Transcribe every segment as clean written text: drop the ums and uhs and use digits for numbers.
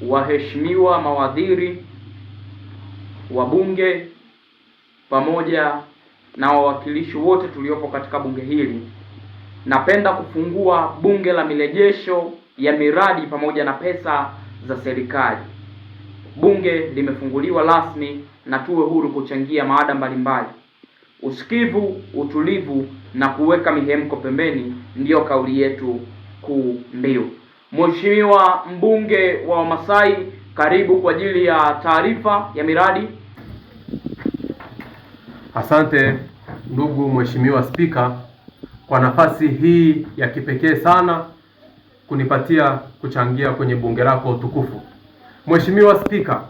waheshimiwa mawaziri, wabunge pamoja na wawakilishi wote tuliopo katika bunge hili, napenda kufungua bunge la mirejesho ya miradi pamoja na pesa za serikali. Bunge limefunguliwa rasmi na tuwe huru kuchangia mada mbalimbali. Usikivu, utulivu na kuweka mihemko pembeni ndiyo kauli yetu kuu mbiu. Mheshimiwa mbunge wa Wamasai, karibu kwa ajili ya taarifa ya miradi. Asante ndugu Mheshimiwa Spika kwa nafasi hii ya kipekee sana kunipatia kuchangia kwenye bunge lako tukufu. Mheshimiwa Spika,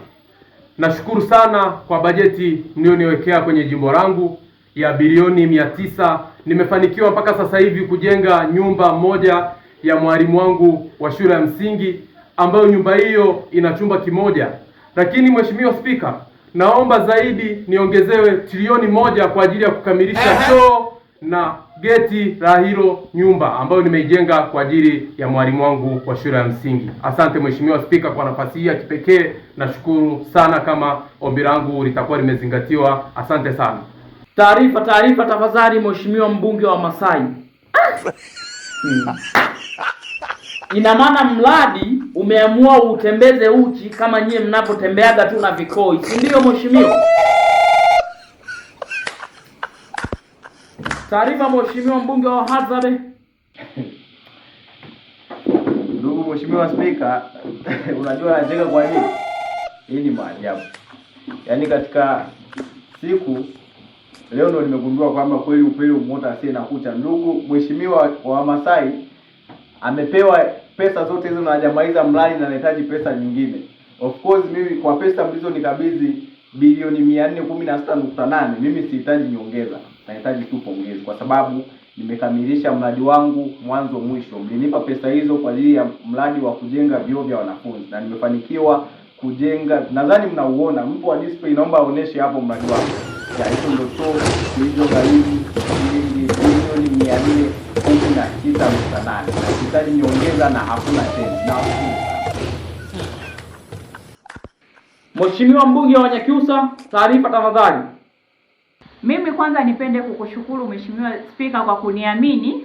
nashukuru sana kwa bajeti mlioniwekea kwenye jimbo langu ya bilioni 900. Nimefanikiwa mpaka sasa hivi kujenga nyumba moja ya mwalimu wangu wa shule ya msingi, ambayo nyumba hiyo ina chumba kimoja. Lakini Mheshimiwa Spika, naomba zaidi niongezewe trilioni 1 kwa ajili ya kukamilisha choo na geti la hilo nyumba ambayo nimeijenga kwa ajili ya mwalimu wangu wa shule ya msingi. Asante Mheshimiwa Spika kwa nafasi hii ya kipekee. Nashukuru sana kama ombi langu litakuwa limezingatiwa. Asante sana. Taarifa tafadhali Mheshimiwa mbunge wa Masai. Ina maana mradi umeamua utembeze uchi kama nyie mnapotembeaga tu na vikoi, si ndio Mheshimiwa? Taarifa Mheshimiwa mbunge wa Hadzabe. Ndugu Mheshimiwa Spika, unajua anacheka kwa nini? Hii ni maajabu. Yaani katika siku leo ndo nimegundua kwamba kweli upele umeota asiye na kucha. Ndugu Mheshimiwa wa Masai amepewa pesa zote hizo na hajamaliza mradi na anahitaji pesa nyingine. Of course mimi kwa pesa mlizonikabidhi bilioni 416.8 mimi sihitaji nyongeza. Nahitaji tu pongezi kwa sababu nimekamilisha mradi wangu mwanzo mwisho. Mlinipa pesa hizo kwa ajili ya mradi wa kujenga vyoo vya wanafunzi na nimefanikiwa kujenga. Nadhani mnauona, mtu wa display naomba aoneshe hapo mradi wangu. Ya hizo ndio choo hizo karibu bilioni 416.8. Nahitaji nyongeza na hakuna tena. Na Mheshimiwa mbunge wa Nyakyusa, taarifa tafadhali. Mimi kwanza nipende kukushukuru Mheshimiwa Spika kwa kuniamini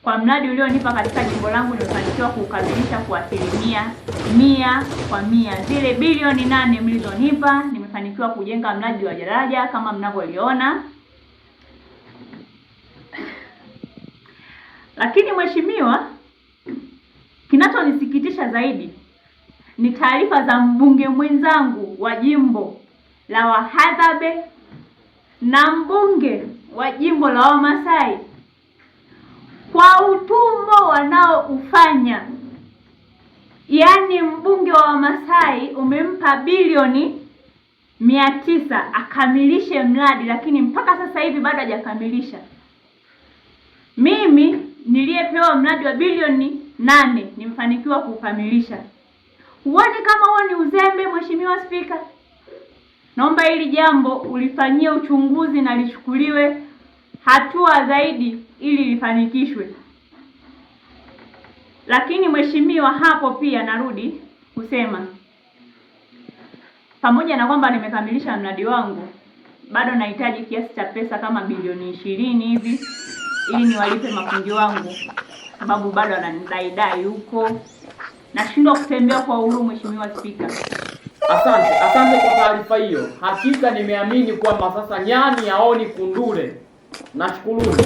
kwa mradi ulionipa katika jimbo langu. Nimefanikiwa kukamilisha kwa 100%. Zile bilioni 8 mlizonipa nimefanikiwa kujenga mradi wa daraja kama mnavyoliona. Lakini Mheshimiwa, kinachonisikitisha zaidi ni taarifa za mbunge mwenzangu wa jimbo la Wahadzabe na mbunge wa jimbo la Wamasai kwa utumbo wanaoufanya. Yaani mbunge wa Wamasai umempa bilioni 900 akamilishe mradi, lakini mpaka sasa hivi bado hajakamilisha. Mimi niliyepewa mradi wa bilioni 8 nimefanikiwa kukamilisha. Huoni kama huo ni uzembe Mheshimiwa Spika? Naomba hili jambo ulifanyie uchunguzi na lichukuliwe hatua zaidi ili lifanikishwe. Lakini Mheshimiwa, hapo pia narudi kusema, pamoja na kwamba nimekamilisha mradi wangu, bado nahitaji kiasi cha pesa kama bilioni 20 hivi ili niwalipe mafundi wangu, sababu bado wananidai huko. Nashindwa kutembea kwa uhuru Mheshimiwa Spika. Asante kwa taarifa hiyo. Hakika nimeamini kwamba sasa nyani haoni kundule. Nashukuruni.